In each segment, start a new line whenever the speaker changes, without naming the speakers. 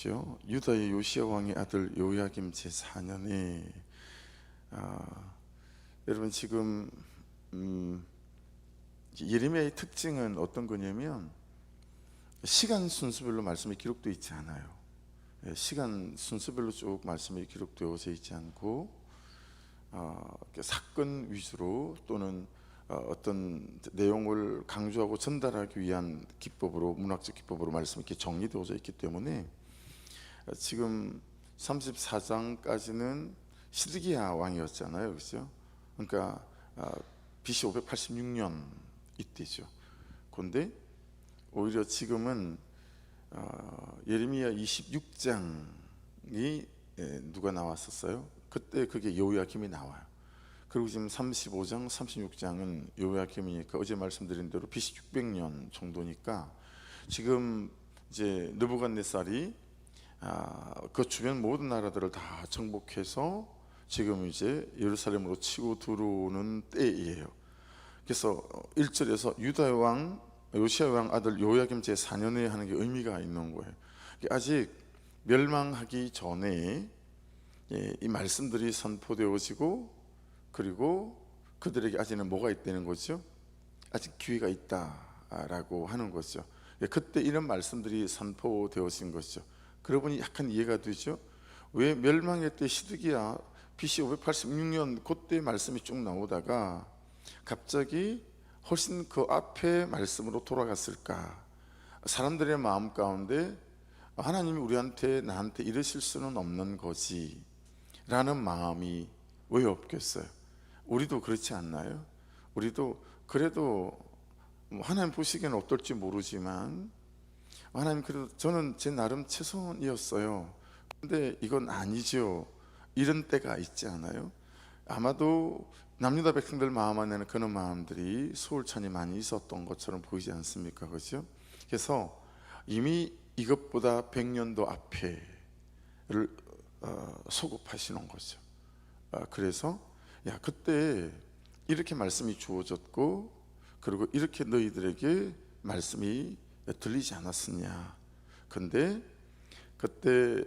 유다의 요시야 왕의 아들 요야김 제4년에 여러분 지금 예레미야의 특징은 어떤 거냐면 시간 순서별로 말씀이 기록되어 있지 않아요. 시간 순서별로 쭉 말씀이 기록되어져 있지 않고 사건 위주로 또는 어떤 내용을 강조하고 전달하기 위한 기법으로, 문학적 기법으로 말씀이 이렇게 정리되어져 있기 때문에 지금 34장까지는 시드기야 왕이었잖아요, 그렇죠? 그러니까 BC 586년 이때죠. 그런데 오히려 지금은 예레미야 26장이 누가 나왔었어요? 그때 그게 여호야김이 나와요. 그리고 지금 35장, 36장은 여호야김이니까 어제 말씀드린 대로 BC 600년 정도니까 지금 이제 느부갓네살이 그 주변 모든 나라들을 다 정복해서 지금 이제 예루살렘으로 치고 들어오는 때이에요. 그래서 1절에서 유다 왕 요시야 왕 아들 요야김 제4년에 하는 게 의미가 있는 거예요. 아직 멸망하기 전에 이 말씀들이 선포되어지고, 그리고 그들에게 아직은 뭐가 있다는 거죠? 아직 기회가 있다라고 하는 거죠. 그때 이런 말씀들이 선포되어진 거죠. 그러고 보니 약간 이해가 되죠. 왜 멸망의 때 시드기야 BC 586년 그때 말씀이 쭉 나오다가 갑자기 훨씬 그 앞에 말씀으로 돌아갔을까? 사람들의 마음 가운데 하나님이 우리한테, 나한테 이러실 수는 없는 거지 라는 마음이 왜 없겠어요? 우리도 그렇지 않나요? 우리도 그래도 하나님 보시기에는 어떨지 모르지만 하나님, 그래도 저는 제 나름 최선이었어요. 근데 이건 아니죠. 이런 때가 있지 않아요? 아마도 남유다 백성들 마음 안에는 그런 마음들이 소울찬이 많이 있었던 것처럼 보이지 않습니까? 그렇죠? 그래서 이미 이것보다 100년도 앞에를 소급하시는 거죠. 그래서 그때 이렇게 말씀이 주어졌고, 그리고 이렇게 너희들에게 말씀이 들리지 않았느냐. 근데 그때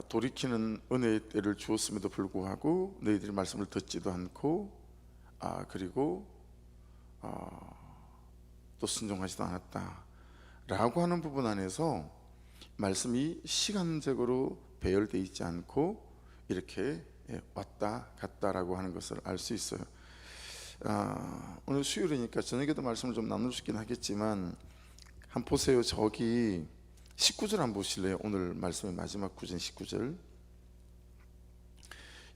돌이키는 은혜의 때를 주었음에도 불구하고 너희들이 말씀을 듣지도 않고 그리고 또 순종하지도 않았다 라고 하는 부분 안에서 말씀이 시간적으로 배열되어 있지 않고 이렇게 왔다 갔다라고 하는 것을 알 수 있어요. 오늘 수요일이니까 저녁에도 말씀을 좀 나눌 수 있긴 하겠지만 한번 보세요. 저기 19절 한번 보실래요? 오늘 말씀의 마지막 구절 19절.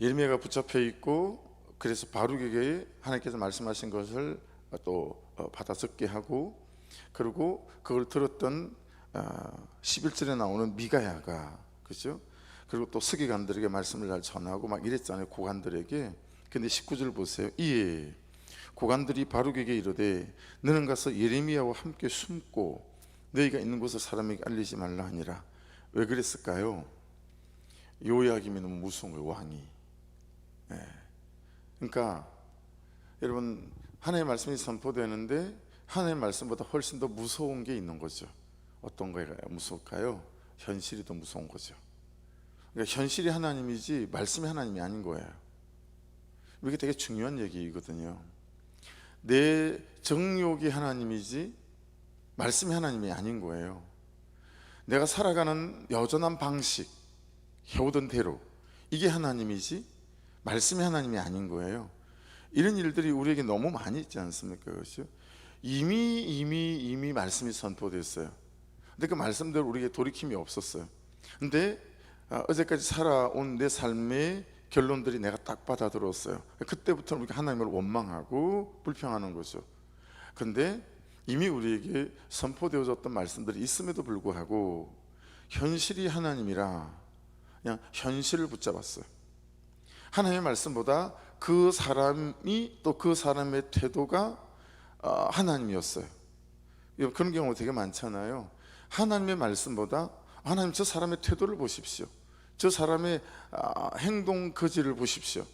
예레미야가 붙잡혀 있고, 그래서 바룩에게 하나님께서 말씀하신 것을 또 받아 적게 하고, 그리고 그걸 들었던 11절에 나오는 미가야가, 그죠? 그리고 또 서기관들에게 말씀을 잘 전하고 막 이랬잖아요, 고관들에게. 근데 19절 보세요. 이에 고관들이 바룩에게 이르되 너는 가서 예레미야와 함께 숨고 너희가 있는 곳을 사람에게 알리지 말라 하니라. 왜 그랬을까요? 요야김이 너무 무서운 거예요, 왕이. 그러니까 여러분, 하나님의 말씀이 선포되는데 하나님의 말씀보다 훨씬 더 무서운 게 있는 거죠. 어떤 거가 무서울까요? 현실이 더 무서운 거죠. 그러니까 현실이 하나님이지 말씀이 하나님이 아닌 거예요. 이게 되게 중요한 얘기거든요. 내 정욕이 하나님이지 말씀이 하나님이 아닌 거예요. 내가 살아가는 여전한 방식, 해오던 대로, 이게 하나님이지 말씀이 하나님이 아닌 거예요. 이런 일들이 우리에게 너무 많이 있지 않습니까? 그렇죠? 이미 말씀이 선포됐어요. 근데 그 말씀대로 우리에게 돌이킴이 없었어요. 근데 어제까지 살아온 내 삶의 결론들이 내가 딱 받아들었어요. 그때부터는 우리가 하나님을 원망하고 불평하는 거죠. 근데 이미 우리에게 선포되어졌던 말씀들이 있음에도 불구하고 현실이 하나님이라 그냥 현실을 붙잡았어요. 하나님의 말씀보다 그 사람이, 또 그 사람의 태도가 하나님이었어요. 그런 경우가 되게 많잖아요. 하나님의 말씀보다 하나님, 저 사람의 태도를 보십시오. 저 사람의 행동 거지를 보십시오.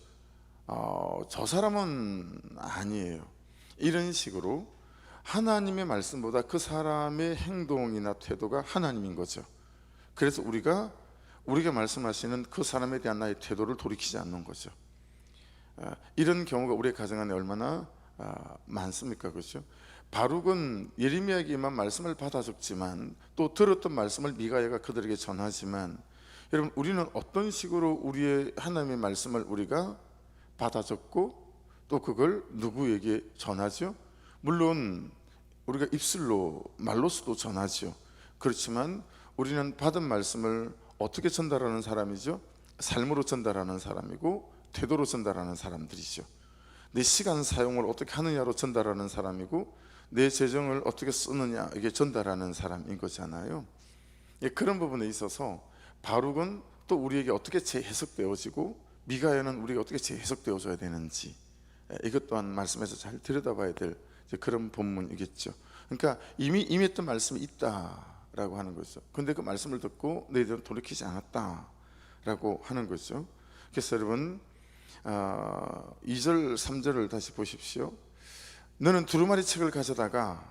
저 사람은 아니에요. 이런 식으로 하나님의 말씀보다 그 사람의 행동이나 태도가 하나님인 거죠. 그래서 우리가 말씀하시는 그 사람에 대한 나의 태도를 돌이키지 않는 거죠. 이런 경우가 우리의 가정 안에 얼마나 많습니까? 그렇죠? 바룩은 예레미야에게만 말씀을 받아 적지만 또 들었던 말씀을 미가야가 그들에게 전하지만, 여러분, 우리는 어떤 식으로 우리의 하나님의 말씀을 우리가 받아 적고 또 그걸 누구에게 전하죠? 물론 우리가 입술로 말로서도 전하죠. 그렇지만 우리는 받은 말씀을 어떻게 전달하는 사람이죠? 삶으로 전달하는 사람이고 태도로 전달하는 사람들이죠. 내 시간 사용을 어떻게 하느냐로 전달하는 사람이고 내 재정을 어떻게 쓰느냐, 이게 전달하는 사람인 거잖아요. 그런 부분에 있어서 바룩은 또 우리에게 어떻게 재해석되어지고 미가야는 우리가 어떻게 재해석되어져야 되는지, 이것 또한 말씀에서 잘 들여다봐야 될 그런 본문이겠죠. 그러니까 이미 임했던 말씀이 있다라고 하는 거죠. 근데 그 말씀을 듣고 너희들은 돌이키지 않았다라고 하는 거죠. 그래서 여러분 2절 3절을 다시 보십시오. 너는 두루마리 책을 가져다가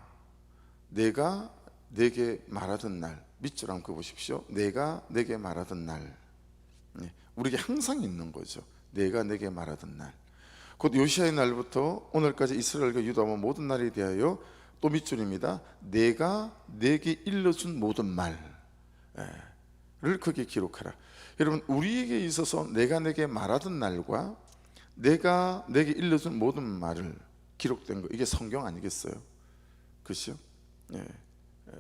내가 내게 말하던 날, 밑줄 한번 보십시오. 내가 내게 말하던 날, 우리에게 항상 있는 거죠. 내가 내게 말하던 날, 곧 요시아의 날부터 오늘까지 이스라엘과 유다와 모든 날에 대하여, 또 밑줄입니다. 내가 내게 일러준 모든 말을 거기에 기록하라. 여러분, 우리에게 있어서 내가 내게 말하던 날과 내가 내게 일러준 모든 말을 기록된 거, 이게 성경 아니겠어요? 그렇죠?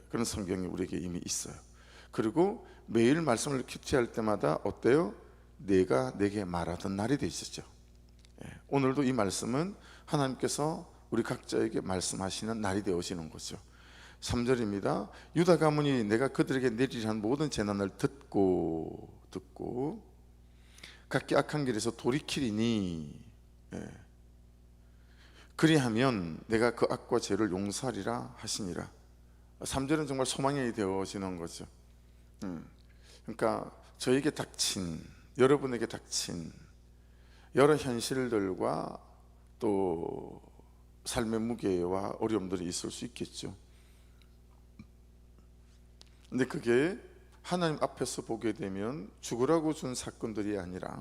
그런 성경이 우리에게 이미 있어요. 그리고 매일 말씀을 큐티할 때마다 어때요? 내가 내게 말하던 날이 되시죠. 오늘도 이 말씀은 하나님께서 우리 각자에게 말씀하시는 날이 되어지는 거죠. 3절입니다. 유다 가문이 내가 그들에게 내리란 모든 재난을 듣고 각기 악한 길에서 돌이키리니, 그리하면 내가 그 악과 죄를 용서하리라 하시니라. 3절은 정말 소망이 되어지는 거죠. 그러니까 저에게 닥친, 여러분에게 닥친 여러 현실들과 또 삶의 무게와 어려움들이 있을 수 있겠죠. 근데 그게 하나님 앞에서 보게 되면 죽으라고 준 사건들이 아니라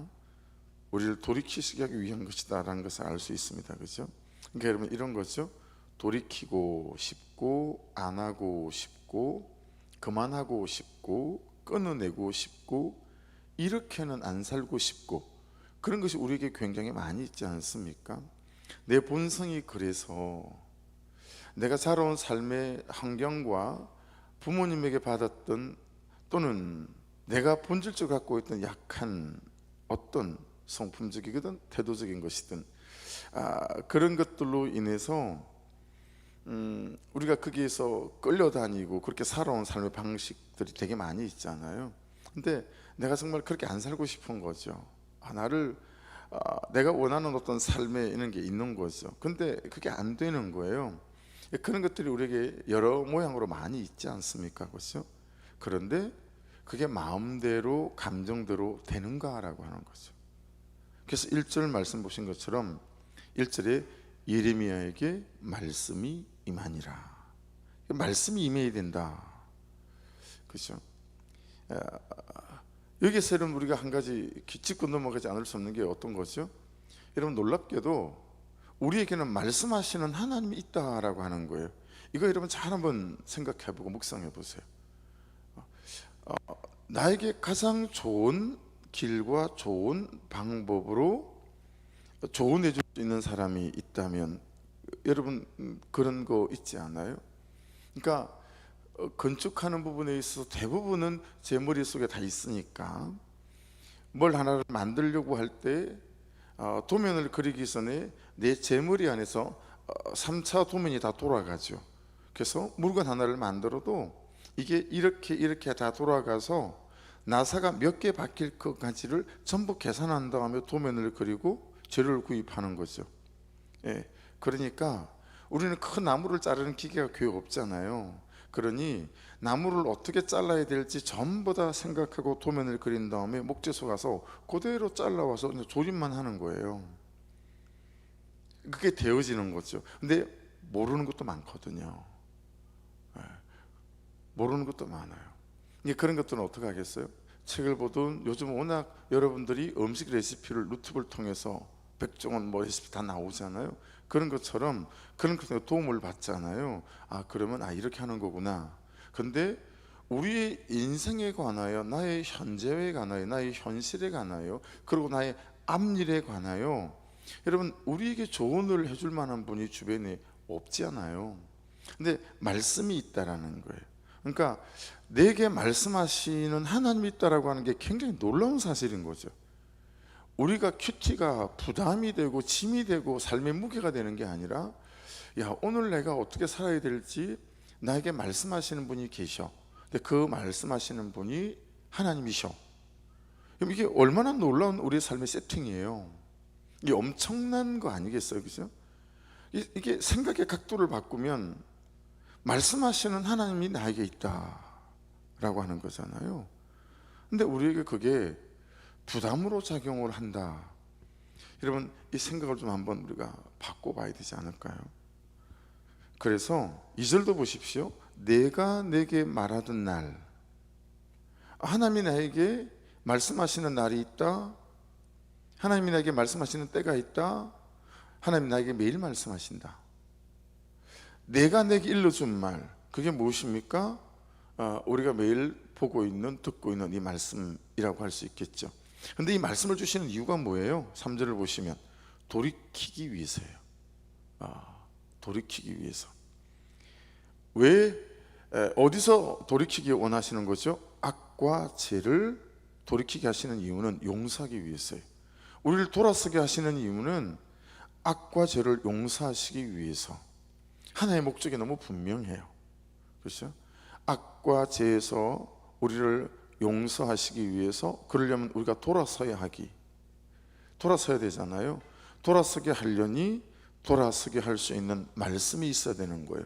우리를 돌이키시기 위한 것이다라는 것을 알 수 있습니다. 그렇죠? 그러니까 여러분, 이런 거죠. 돌이키고 싶고, 안 하고 싶고, 그만하고 싶고, 끊어내고 싶고, 이렇게는 안 살고 싶고, 그런 것이 우리에게 굉장히 많이 있지 않습니까? 내 본성이 그래서 내가 자라온 삶의 환경과 부모님에게 받았던, 또는 내가 본질적으로 갖고 있던 약한 어떤 성품적이거든 태도적인 것이든 그런 것들로 인해서 우리가 거기에서 끌려다니고 그렇게 살아온 삶의 방식들이 되게 많이 있잖아요. 근데 내가 정말 그렇게 안 살고 싶은 거죠. 내가 원하는 어떤 삶에 이런 게 있는 거죠. 근데 그게 안 되는 거예요. 그런 것들이 우리에게 여러 모양으로 많이 있지 않습니까? 그렇죠? 그런데 그게 마음대로 감정대로 되는가라고 하는 거죠. 그래서 1절 말씀 보신 것처럼 1절에 예레미야에게 말씀이 임하니라. 말씀이 임해야 된다. 그렇죠? 여기서 여러분, 우리가 한 가지 짚고 넘어가지 않을 수 없는 게 어떤 거죠? 여러분, 놀랍게도 우리에게는 말씀하시는 하나님이 있다라고 하는 거예요. 이거 여러분 잘 한번 생각해보고 묵상해보세요. 나에게 가장 좋은 길과 좋은 방법으로 조언해 줄 수 있는 사람이 있다면, 여러분 그런 거 있지 않아요? 그러니까 건축하는 부분에 있어서 대부분은 제 머릿속에 다 있으니까, 뭘 하나를 만들려고 할 때 도면을 그리기 전에 제 머리 안에서 3차 도면이 다 돌아가죠. 그래서 물건 하나를 만들어도 이게 이렇게 다 돌아가서 나사가 몇 개 박힐 것까지를 전부 계산한 다음에 도면을 그리고 재료를 구입하는 거죠. 그러니까 우리는 큰 나무를 자르는 기계가 교육 없잖아요. 그러니 나무를 어떻게 잘라야 될지 전부 다 생각하고 도면을 그린 다음에 목재소 가서 그대로 잘라와서 그냥 조립만 하는 거예요. 그게 되어지는 거죠. 근데 모르는 것도 많거든요. 모르는 것도 많아요. 이게 그런 것들은 어떻게 하겠어요? 책을 보든 요즘 워낙 여러분들이 음식 레시피를 유튜브를 통해서 백종원 뭐 레시피 다 나오잖아요. 그런 것처럼 그런 것에 도움을 받잖아요. 아, 그러면 이렇게 하는 거구나. 근데 우리의 인생에 관하여, 나의 현재에 관하여, 나의 현실에 관하여, 그리고 나의 앞일에 관하여 여러분 우리에게 조언을 해줄 만한 분이 주변에 없지 않아요. 근데 말씀이 있다라는 거예요. 그러니까 내게 말씀하시는 하나님이 있다라고 하는 게 굉장히 놀라운 사실인 거죠. 우리가 큐티가 부담이 되고 짐이 되고 삶의 무게가 되는 게 아니라, 야, 오늘 내가 어떻게 살아야 될지 나에게 말씀하시는 분이 계셔. 근데 그 말씀하시는 분이 하나님이셔. 그럼 이게 얼마나 놀라운 우리의 삶의 세팅이에요. 이게 엄청난 거 아니겠어요, 그죠? 이게 생각의 각도를 바꾸면 말씀하시는 하나님이 나에게 있다라고 하는 거잖아요. 근데 우리에게 그게 부담으로 작용을 한다. 여러분, 이 생각을 좀 한번 우리가 바꿔봐야 되지 않을까요? 그래서 2절도 보십시오. 내가 내게 말하던 날, 하나님이 나에게 말씀하시는 날이 있다. 하나님이 나에게 말씀하시는 때가 있다. 하나님이 나에게 매일 말씀하신다. 내가 내게 일러준 말, 그게 무엇입니까? 우리가 매일 보고 있는, 듣고 있는 이 말씀이라고 할 수 있겠죠. 근데 이 말씀을 주시는 이유가 뭐예요? 3절을 보시면 돌이키기 위해서예요. 돌이키기 위해서. 왜, 어디서 돌이키기 원하시는 거죠? 악과 죄를 돌이키게 하시는 이유는 용서하기 위해서예요. 우리를 돌아서게 하시는 이유는 악과 죄를 용서하시기 위해서. 하나의 목적이 너무 분명해요. 그렇죠? 악과 죄에서 우리를 용서하시기 위해서, 그러려면 우리가 돌아서야 되잖아요. 돌아서게 하려니 돌아서게 할 수 있는 말씀이 있어야 되는 거예요.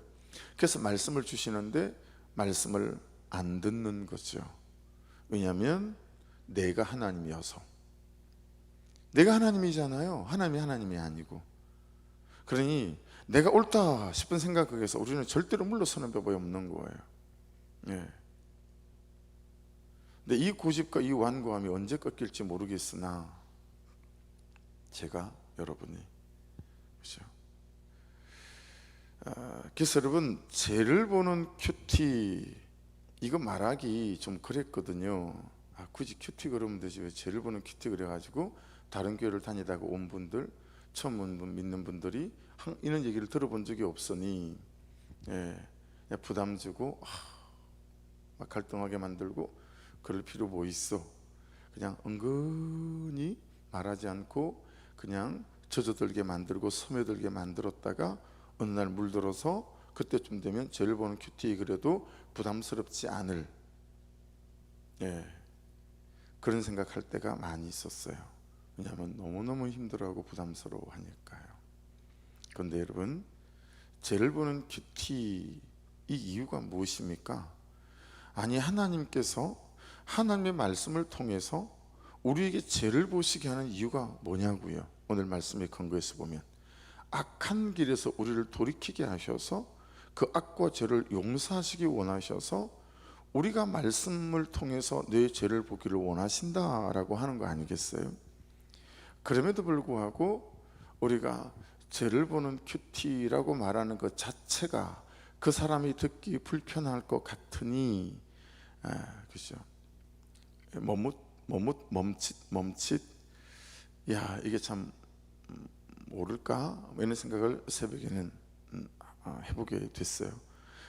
그래서 말씀을 주시는데 말씀을 안 듣는 거죠. 왜냐하면 내가 하나님이어서. 내가 하나님이잖아요. 하나님이 아니고. 그러니 내가 옳다 싶은 생각에서 우리는 절대로 물러서는 법이 없는 거예요. 예. 근데 이 고집과 이 완고함이 언제 꺾일지 모르겠으나 제가 여러분이, 그렇죠? 그래서 여러분, 죄를 보는 큐티, 이거 말하기 좀 그랬거든요. 굳이 큐티 그러면 되지 왜 죄를 보는 큐티 그래가지고 다른 교회를 다니다가 온 분들, 처음 믿는 분들이 이런 얘기를 들어본 적이 없으니 부담 주고 막 갈등하게 만들고 그럴 필요 뭐 있어. 그냥 은근히 말하지 않고 그냥 젖어들게 만들고 스며들게 만들었다가 어느 날 물들어서 그때쯤 되면 죄를 보는 큐티 그래도 부담스럽지 않을 그런 생각할 때가 많이 있었어요. 왜냐하면 너무너무 힘들어하고 부담스러워하니까요. 그런데 여러분, 죄를 보는 큐티, 이 이유가 무엇입니까? 아니, 하나님께서 하나님의 말씀을 통해서 우리에게 죄를 보시게 하는 이유가 뭐냐고요. 오늘 말씀의 근거에서 보면 악한 길에서 우리를 돌이키게 하셔서 그 악과 죄를 용서하시기 원하셔서 우리가 말씀을 통해서 내 죄를 보기를 원하신다라고 하는 거 아니겠어요? 그럼에도 불구하고 우리가 죄를 보는 큐티라고 말하는 것 자체가 그 사람이 듣기 불편할 것 같으니, 그죠? 멈칫, 야, 이게 참 모를까? 이런 생각을 새벽에는 해보게 됐어요.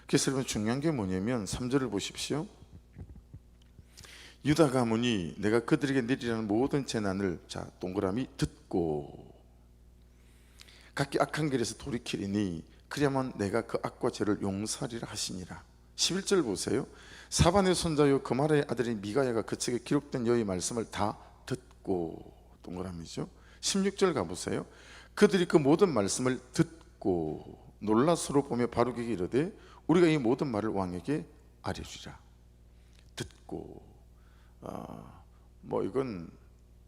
그래서 여러분, 중요한 게 뭐냐면 3절을 보십시오. 유다 가문이 내가 그들에게 내리라는 모든 재난을, 자, 동그라미, 듣고 각기 악한 길에서 돌이키리니 그리하면 내가 그 악과 죄를 용서하리라 하시니라. 11절 보세요. 사반의 손자요 그말의 아들인 미가야가 그 책에 기록된 여호와의 말씀을 다 듣고, 동그라미죠. 16절 가보세요. 그들이 그 모든 말씀을 듣고 놀라 서로 보며 바룩에게 이르되 우리가 이 모든 말을 왕에게 아뢰리라. 듣고, 뭐 이건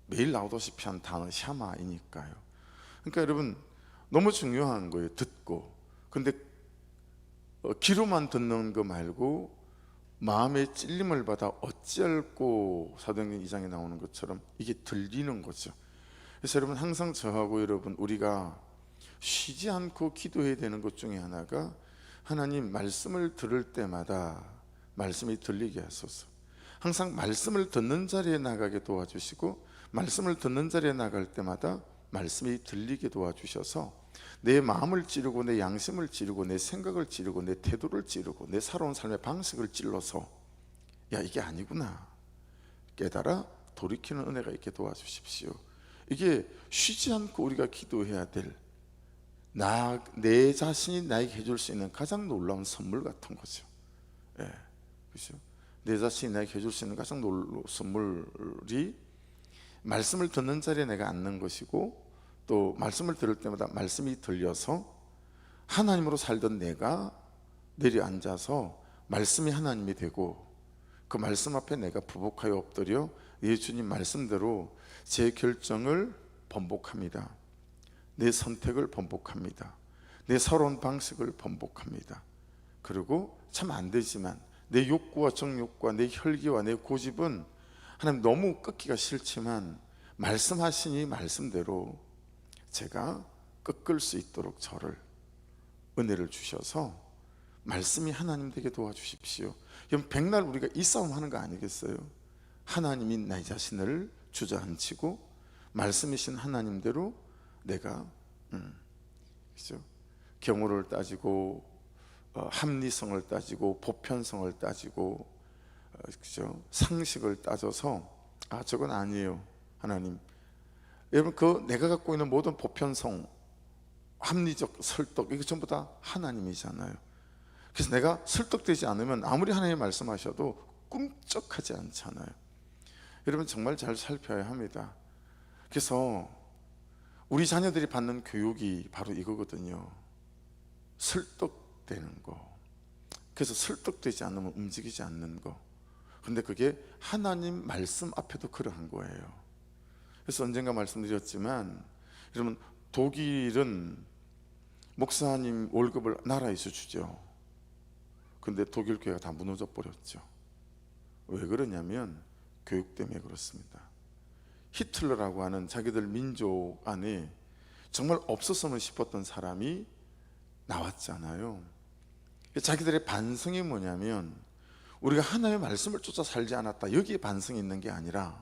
매일 나오다시피 한 단어 샤마이니까요. 그러니까 여러분, 너무 중요한 거예요. 듣고. 근데 귀로만 듣는 거 말고 마음의 찔림을 받아 어찌할꼬 사도행전 2장에 나오는 것처럼 이게 들리는 거죠. 그래서 여러분 항상 저하고 여러분 우리가 쉬지 않고 기도해야 되는 것 중에 하나가 하나님 말씀을 들을 때마다 말씀이 들리게 하소서. 항상 말씀을 듣는 자리에 나가게 도와주시고 말씀을 듣는 자리에 나갈 때마다 말씀이 들리게 도와주셔서 내 마음을 찌르고 내 양심을 찌르고 내 생각을 찌르고 내 태도를 찌르고 내 살아온 삶의 방식을 찔러서 야 이게 아니구나 깨달아 돌이키는 은혜가 있게 도와주십시오. 이게 쉬지 않고 우리가 기도해야 될 내 자신이 나에게 해줄 수 있는 가장 놀라운 선물 같은 거죠. 예, 그렇죠? 내 자신이 나에게 해줄 수 있는 가장 놀라운 선물이 말씀을 듣는 자리에 내가 앉는 것이고 또 말씀을 들을 때마다 말씀이 들려서 하나님으로 살던 내가 내려앉아서 말씀이 하나님이 되고 그 말씀 앞에 내가 부복하여 엎드려 예수님 말씀대로 제 결정을 번복합니다. 내 선택을 번복합니다. 내 살아온 방식을 번복합니다. 그리고 참 안 되지만 내 욕구와 정욕과 내 혈기와 내 고집은 하나님 너무 꺾기가 싫지만 말씀하시니 말씀대로 제가 꺾을 수 있도록 저를 은혜를 주셔서 말씀이 하나님 되게 도와주십시오. 그럼 백날 우리가 이 싸움 하는 거 아니겠어요? 하나님이 나 자신을 주저앉히고 말씀이신 하나님대로 내가 그렇죠? 경우를 따지고 합리성을 따지고 보편성을 따지고 그렇죠? 상식을 따져서 아 저건 아니에요 하나님. 여러분 그 내가 갖고 있는 모든 보편성 합리적 설득 이거 전부 다 하나님이잖아요. 그래서 내가 설득되지 않으면 아무리 하나님 말씀하셔도 꿈쩍하지 않잖아요. 여러분 정말 잘 살펴야 합니다. 그래서 우리 자녀들이 받는 교육이 바로 이거거든요. 설득되는 거. 그래서 설득되지 않으면 움직이지 않는 거. 근데 그게 하나님 말씀 앞에도 그러한 거예요. 그래서 언젠가 말씀드렸지만 여러분 독일은 목사님 월급을 나라에서 주죠. 근데 독일 교회가 다 무너져 버렸죠. 왜 그러냐면 교육 때문에 그렇습니다. 히틀러라고 하는 자기들 민족 안에 정말 없었으면 싶었던 사람이 나왔잖아요. 자기들의 반성이 뭐냐면 우리가 하나님의 말씀을 쫓아 살지 않았다 여기에 반성이 있는 게 아니라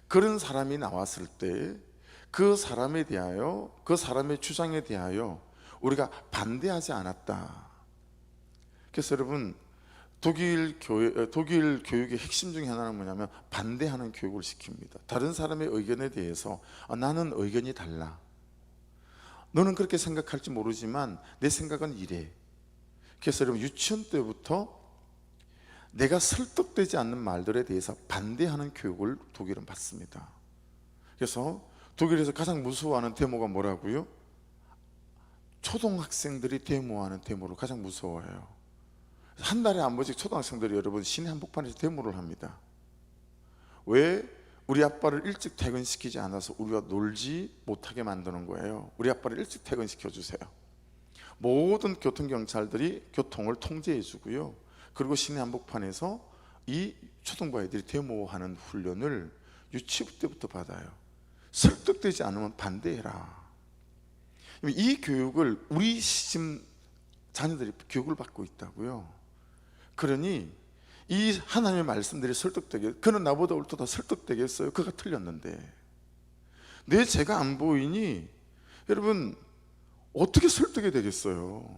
그런 사람이 나왔을 때 그 사람에 대하여 그 사람의 주장에 대하여 우리가 반대하지 않았다. 그래서 여러분 독일 교육의 핵심 중에 하나는 뭐냐면 반대하는 교육을 시킵니다. 다른 사람의 의견에 대해서 나는 의견이 달라. 너는 그렇게 생각할지 모르지만 내 생각은 이래. 그래서 여러분 유치원 때부터 내가 설득되지 않는 말들에 대해서 반대하는 교육을 독일은 받습니다. 그래서 독일에서 가장 무서워하는 데모가 뭐라고요? 초등학생들이 데모하는 데모를 가장 무서워해요. 한 달에 한 번씩 초등학생들이 여러분 시내 한복판에서 데모를 합니다. 왜? 우리 아빠를 일찍 퇴근시키지 않아서 우리가 놀지 못하게 만드는 거예요. 우리 아빠를 일찍 퇴근시켜 주세요. 모든 교통경찰들이 교통을 통제해 주고요. 그리고 시내 한복판에서 이 초등부 아이들이 데모하는 훈련을 유치부 때부터 받아요. 설득되지 않으면 반대해라. 이 교육을 우리 시집 자녀들이 교육을 받고 있다고요. 그러니 이 하나님의 말씀들이 설득되게 그는 나보다 옳다 설득되겠어요? 그가 틀렸는데 내 죄가 안 보이니 여러분 어떻게 설득이 되겠어요?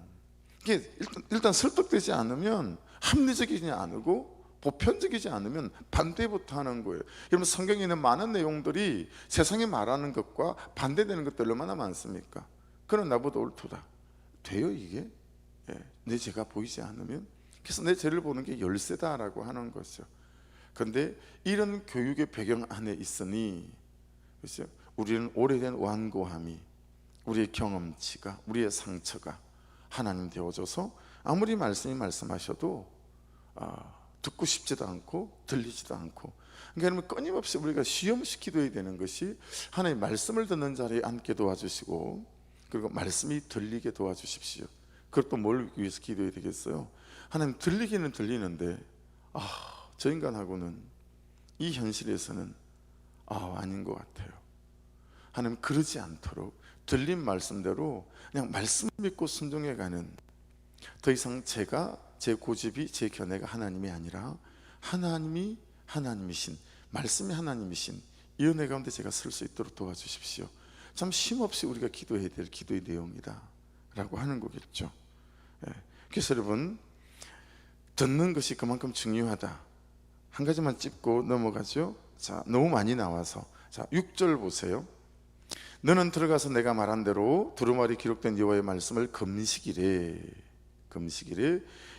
이게 일단 설득되지 않으면 합리적이지 않고 보편적이지 않으면 반대부터 하는 거예요. 여러분 성경에 있는 많은 내용들이 세상이 말하는 것과 반대되는 것들 얼마나 많습니까? 그는 나보다 옳다 돼요 이게? 내 죄가 보이지 않으면? 그래서 내 죄를 보는 게 열쇠다라고 하는 거죠. 그런데 이런 교육의 배경 안에 있으니 그렇죠? 우리는 오래된 완고함이 우리의 경험치가 우리의 상처가 하나님 되어져서 아무리 말씀이 말씀하셔도 듣고 싶지도 않고 들리지도 않고 그러니까 여러분 끊임없이 우리가 쉬엄쉬 기도해야 되는 것이 하나님 말씀을 듣는 자리에 앉게 도와주시고 그리고 말씀이 들리게 도와주십시오. 그걸 또 뭘 위해서 기도해야 되겠어요? 하나님 들리기는 들리는데 저 인간하고는 이 현실에서는 아닌 것 같아요. 하나님 그러지 않도록 들린 말씀대로 그냥 말씀 믿고 순종해가는, 더 이상 제가, 제 고집이, 제 견해가 하나님이 아니라 하나님이 하나님이신, 말씀이 하나님이신 이 은혜 가운데 제가 설 수 있도록 도와주십시오. 참 쉼없이 우리가 기도해야 될 기도의 내용이다 라고 하는 거겠죠. 그래서 여러분, 듣는 것이 그만큼 중요하다. 한 가지만 짚고 넘어가죠. 자, 너무 많이 나와서, 자, 6절 보세요. 너는 들어가서 내가 말한 대로 두루마리 기록된 여호와의 말씀을 금식이래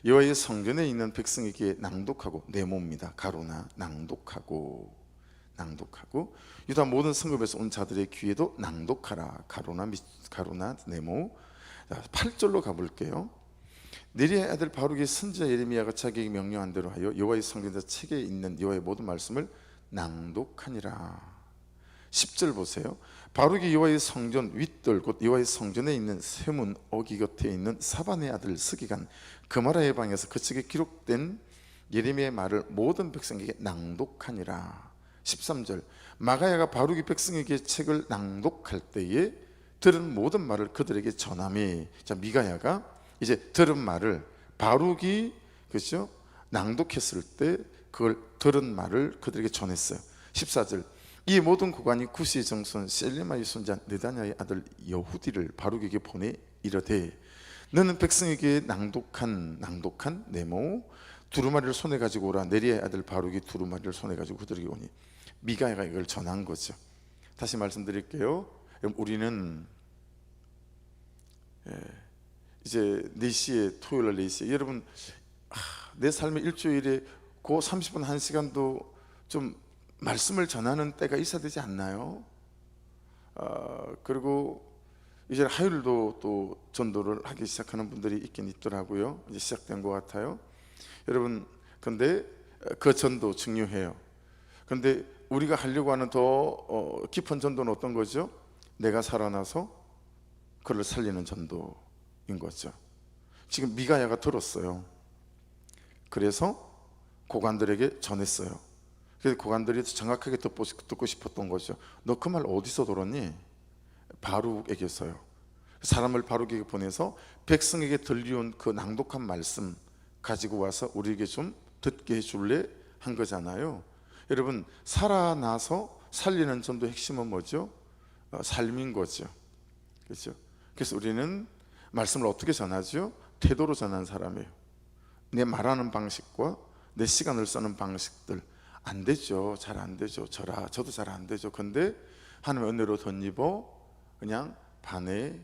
여호와의 성전에 있는 백성에게 낭독하고, 네모입니다. 가로나 낭독하고 유다 모든 성읍에서 온 자들의 귀에도 낭독하라. 가로나 네모. 8절로 가볼게요. 네리의 아들 바룩의 선지자 예레미야가 자기에게 명령한 대로 하여 여호와의 성전에서 책에 있는 여호와의 모든 말씀을 낭독하니라. 10절 보세요. 바룩이 여호와의 성전 윗돌 곧 여호와의 성전에 있는 세문 어기 곁에 있는 사반의 아들 스기간 그마라의 방에서 그 책에 기록된 예레미야의 말을 모든 백성에게 낭독하니라. 13절 마가야가 바룩이 백성에게 책을 낭독할 때에 들은 모든 말을 그들에게 전하매. 자, 미가야가 이제 들은 말을 바룩이, 그렇죠, 낭독했을 때 그걸 들은 말을 그들에게 전했어요. 14절 이 모든 고관이 구시의 정손 셀레마의 손자 느다냐의 아들 여후디를 바룩에게 보내 이르되 너는 백성에게 낭독한 네모 두루마리를 손에 가지고 오라. 네리의 아들 바룩이 두루마리를 손에 가지고 그들에게 오니 미가야가 이걸 전한 거죠. 다시 말씀드릴게요. 우리는 이제 4시에, 토요일 날 4시에, 여러분 내 삶의 일주일에 그 30분 1시간도 좀 말씀을 전하는 때가 있어야 되지 않나요? 그리고 이제 하율도 또 전도를 하기 시작하는 분들이 있긴 있더라고요. 이제 시작된 것 같아요. 여러분, 근데 그 전도 중요해요. 근데 우리가 하려고 하는 더 깊은 전도는 어떤 거죠? 내가 살아나서 그를 살리는 전도인 거죠. 지금 미가야가 들었어요. 그래서 고관들에게 전했어요. 그래서 고관들이 정확하게 듣고 싶었던 거죠. 너 그 말 어디서 들었니? 바룩에게서요. 사람을 바룩에게 보내서 백성에게 들려온 그 낭독한 말씀 가지고 와서 우리에게 좀 듣게 해줄래? 한 거잖아요. 여러분, 살아나서 살리는 전도의 핵심은 뭐죠? 삶인 거죠. 그렇죠? 그래서 우리는 말씀을 어떻게 전하죠? 태도로 전하는 사람이에요. 내 말하는 방식과 내 시간을 쓰는 방식들 안 되죠. 잘 안 되죠. 저도 잘 안 되죠. 근데 하나님의 은혜로 덧입어 그냥 반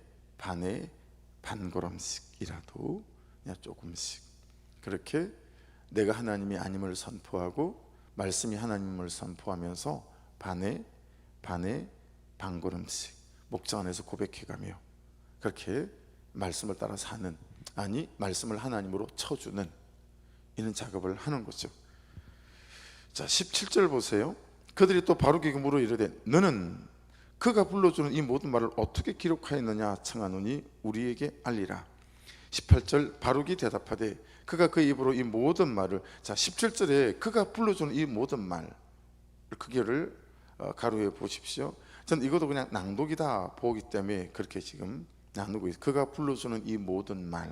걸음씩이라도 그냥 조금씩 그렇게 내가 하나님이 아님을 선포하고 말씀이 하나님을 선포하면서 반 걸음씩 목장 안에서 고백해가며 그렇게 말씀을 따라 사는, 아니 말씀을 하나님으로 쳐주는 이런 작업을 하는 거죠. 자, 17절 보세요. 그들이 또 바룩에게 물어 이르되 너는 그가 불러주는 이 모든 말을 어떻게 기록하였느냐 청하노니 우리에게 알리라. 18절 바룩이 대답하되 그가 그 입으로 이 모든 말을, 자 17절에 그가 불러주는 이 모든 말 그게를 가로해 보십시오. 전 이것도 그냥 낭독이다 보기 때문에 그렇게 지금 나누고 있어요. 그가 불러주는 이 모든 말.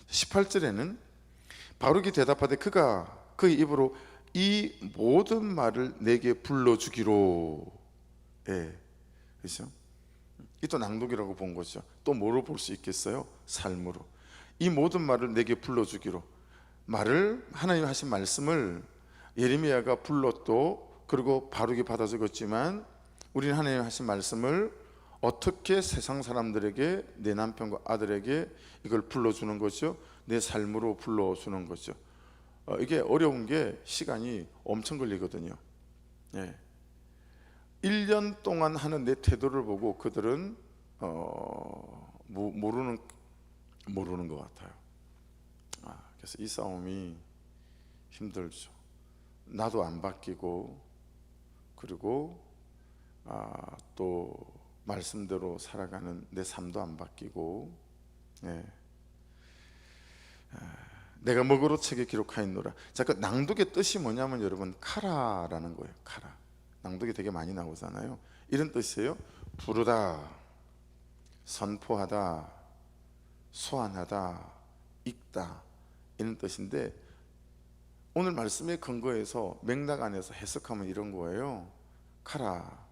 18절에는 바룩이 대답하되 그가 그의 입으로 이 모든 말을 내게 불러주기로. 그렇죠? 이 또 낭독이라고 본 거죠. 또 뭐로 볼 수 있겠어요? 삶으로. 이 모든 말을 내게 불러주기로. 말을, 하나님 하신 말씀을 예레미야가 불렀고 그리고 바룩이 받아 적었지만 우리는 하나님 하신 말씀을 어떻게 세상 사람들에게, 내 남편과 아들에게 이걸 불러주는 거죠? 내 삶으로 불러주는 거죠. 이게 어려운 게 시간이 엄청 걸리거든요. 1년 동안 하는 내 태도를 보고 그들은 모르는 것 같아요. 그래서 이 싸움이 힘들죠. 나도 안 바뀌고 그리고 또 말씀대로 살아가는 내 삶도 안 바뀌고 내가 먹으로 책에 기록하였노라. 자, 그 낭독의 뜻이 뭐냐면 여러분 카라라는 거예요. 카라. 낭독이 되게 많이 나오잖아요. 이런 뜻이에요. 부르다, 선포하다, 소환하다, 읽다, 이런 뜻인데 오늘 말씀의 근거에서 맥락 안에서 해석하면 이런 거예요. 카라,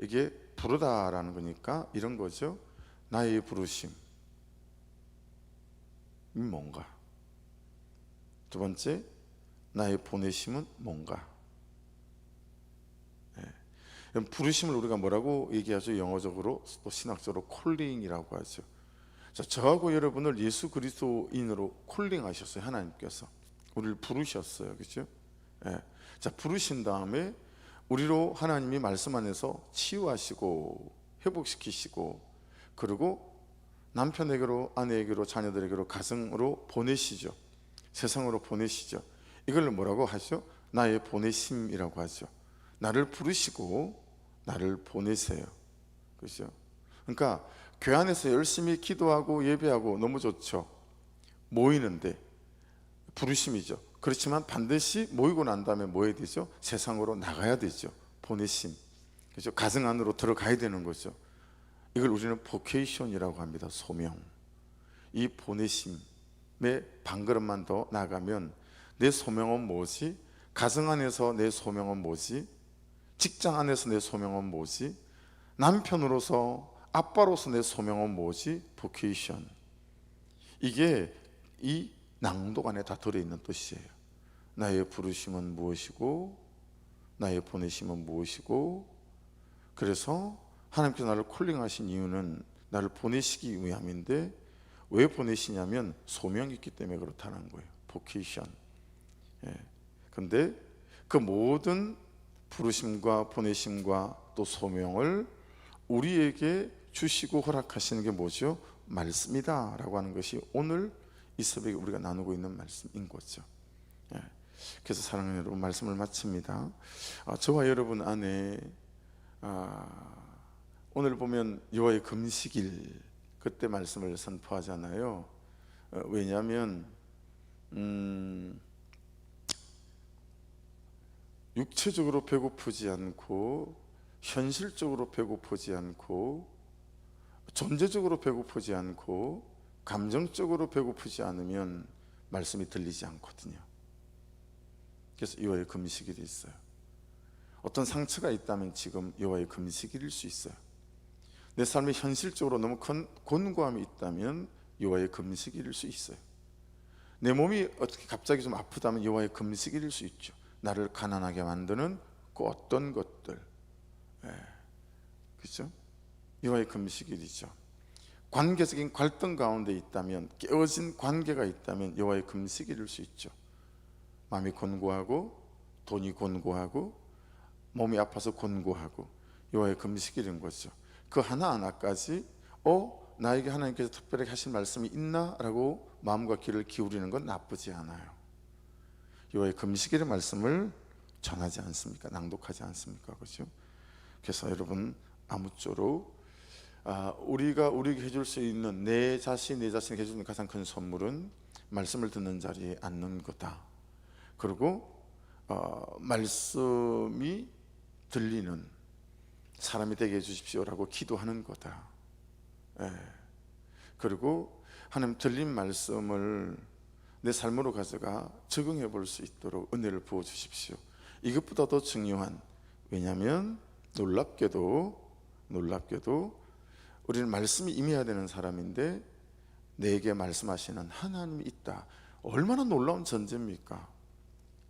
이게 부르다라는 거니까 이런 거죠. 나의 부르심이 뭔가. 두 번째, 나의 보내심은 뭔가. 부르심을 우리가 뭐라고 얘기하죠? 영어적으로 또 신학적으로 콜링이라고 하죠. 자, 저하고 여러분을 예수 그리스도인으로 콜링하셨어요. 하나님께서 우리를 부르셨어요. 그렇죠? 자, 부르신 다음에 우리로 하나님이 말씀 안에서 치유하시고 회복시키시고, 그리고 남편에게로, 아내에게로, 자녀들에게로, 가정으로 보내시죠. 세상으로 보내시죠. 이걸 뭐라고 하죠? 나의 보내심이라고 하죠. 나를 부르시고 나를 보내세요. 그렇죠? 그러니까 교회 안에서 열심히 기도하고 예배하고 너무 좋죠. 모이는데 부르심이죠. 그렇지만 반드시 모이고 난 다음에 뭐 해야 되죠? 세상으로 나가야 되죠. 보내심. 그렇죠? 가정 안으로 들어가야 되는 거죠. 이걸 우리는 보케이션이라고 합니다. 소명. 이 보내심에 반걸음만 더 나가면 내 소명은 뭐지? 가정 안에서 내 소명은 뭐지? 직장 안에서 내 소명은 뭐지? 남편으로서, 아빠로서 내 소명은 뭐지? 보케이션. 이게 이 낭독 안에 다 들어있는 뜻이에요. 나의 부르심은 무엇이고 나의 보내심은 무엇이고. 그래서 하나님께서 나를 콜링하신 이유는 나를 보내시기 위함인데, 왜 보내시냐면 소명이 있기 때문에 그렇다는 거예요. 보케이션. 근데 그 모든 부르심과 보내심과 또 소명을 우리에게 주시고 허락하시는 게 뭐죠? 말씀이다 라고 하는 것이 오늘 이 새벽에 우리가 나누고 있는 말씀인 거죠. 그래서 사랑하는 여러분, 말씀을 마칩니다. 저와 여러분 안에 오늘 보면 여호와의 금식일, 그때 말씀을 선포하잖아요. 왜냐하면 육체적으로 배고프지 않고, 현실적으로 배고프지 않고, 존재적으로 배고프지 않고, 감정적으로 배고프지 않으면 말씀이 들리지 않거든요. 그래서 여호와의 금식일이 있어요. 어떤 상처가 있다면 지금 여호와의 금식일일 수 있어요. 내 삶에 현실적으로 너무 큰 곤고함이 있다면 여호와의 금식일일 수 있어요. 내 몸이 어떻게 갑자기 좀 아프다면 여호와의 금식일일 수 있죠. 나를 가난하게 만드는 그 어떤 것들, 그렇죠? 여호와의 금식일이죠. 관계적인 갈등 가운데 있다면, 깨어진 관계가 있다면 여호와의 금식일일 수 있죠. 마음이 곤고하고, 돈이 곤고하고, 몸이 아파서 곤고하고, 여호와의 금식일인 거죠. 그 하나하나까지 나에게 하나님께서 특별하게 하신 말씀이 있나? 라고 마음과 귀를 기울이는 건 나쁘지 않아요. 여호와의 금식일의 말씀을 전하지 않습니까? 낭독하지 않습니까? 그렇죠? 그래서 여러분, 아무쪼록 우리가 우리에게 해줄 수 있는, 내 자신에게 해줄 수 있는 가장 큰 선물은 말씀을 듣는 자리에 앉는 거다. 그리고 말씀이 들리는 사람이 되게 해주십시오라고 기도하는 거다. 그리고 하나님 들린 말씀을 내 삶으로 가져가 적응해 볼 수 있도록 은혜를 부어 주십시오. 이것보다 더 중요한, 왜냐하면 놀랍게도 우리는 말씀이 임해야 되는 사람인데 내게 말씀하시는 하나님이 있다. 얼마나 놀라운 전제입니까?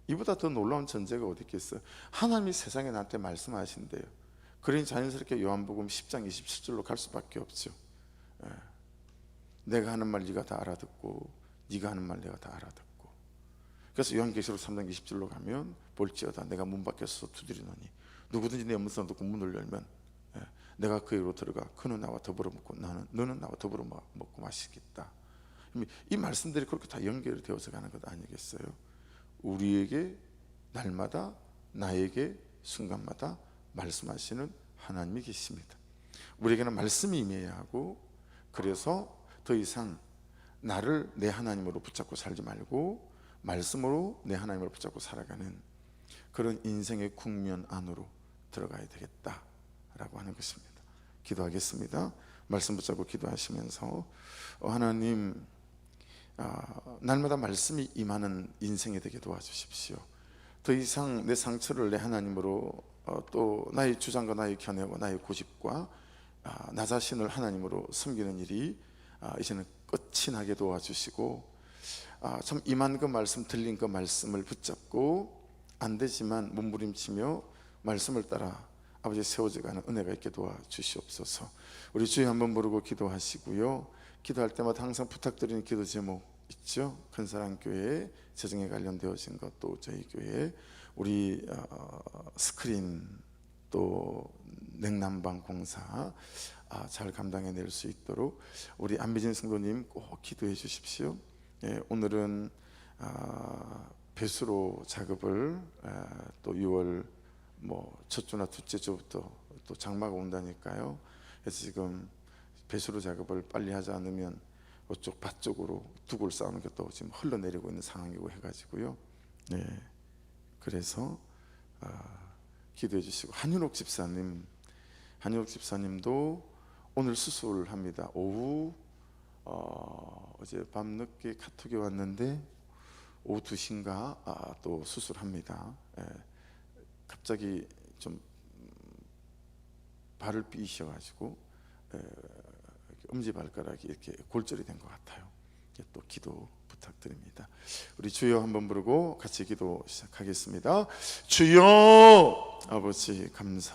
이보다 더 놀라운 전제가 어디 있겠어요? 하나님이 세상에 나한테 말씀하신대요. 그러니 자연스럽게 요한복음 10장 27절로 갈 수밖에 없죠. 내가 하는 말 네가 다 알아듣고, 네가 하는 말 내가 다 알아듣고. 그래서 요한계시록 3장 20절로 가면 볼지어다 내가 문 밖에서 두드리노니 누구든지 내 음성을 듣고 문을 열면 내가 그에게로 들어가 그는 나와 더불어 먹고 너는 나와 더불어 먹고 마시겠다. 이 말씀들이 그렇게 다 연결되어서 가는 것 아니겠어요? 우리에게 날마다, 나에게 순간마다 말씀하시는 하나님이 계십니다. 우리에게는 말씀이 임해야 하고, 그래서 더 이상 나를 내 하나님으로 붙잡고 살지 말고 말씀으로 내 하나님으로 붙잡고 살아가는 그런 인생의 국면 안으로 들어가야 되겠다라고 하는 것입니다. 기도하겠습니다. 말씀 붙잡고 기도하시면서 하나님, 날마다 말씀이 임하는 인생이 되게 도와주십시오. 더 이상 내 상처를 내 하나님으로, 또 나의 주장과 나의 견해와 나의 고집과 나 자신을 하나님으로 섬기는 일이 이제는 끝이 나게 도와주시고, 참 임한 그 말씀, 들린 그 말씀을 붙잡고 안 되지만 몸부림치며 말씀을 따라 아버지 세워져가는 은혜가 있게 도와주시옵소서. 우리 주여 한번 부르고 기도하시고요. 기도할 때마다 항상 부탁드리는 기도 제목 있죠. 큰사랑교회 재정에 관련되어진 것, 또 저희 교회 우리 스크린, 또 냉난방 공사 잘 감당해낼 수 있도록 우리 안미진 성도님 꼭 기도해 주십시오. 오늘은 배수로 작업을 또 6월 첫 주나 둘째 주부터 또 장마가 온다니까요. 그래서 지금 배수로 작업을 빨리 하지 않으면 그쪽 밭 쪽으로 두골 쌓는 것도 지금 흘러내리고 있는 상황이고 해가지고요. 그래서 기도해 주시고, 한윤옥 집사님도 오늘 수술합니다. 오후 어제 밤늦게 카톡이 왔는데 오후 2시인가 또 수술합니다. 갑자기 좀 발을 삐셔가지고 엄지발가락이 이렇게 골절이 된 것 같아요. 또 기도 부탁드립니다. 우리 주여 한번 부르고 같이 기도 시작하겠습니다. 주여, 아버지 감사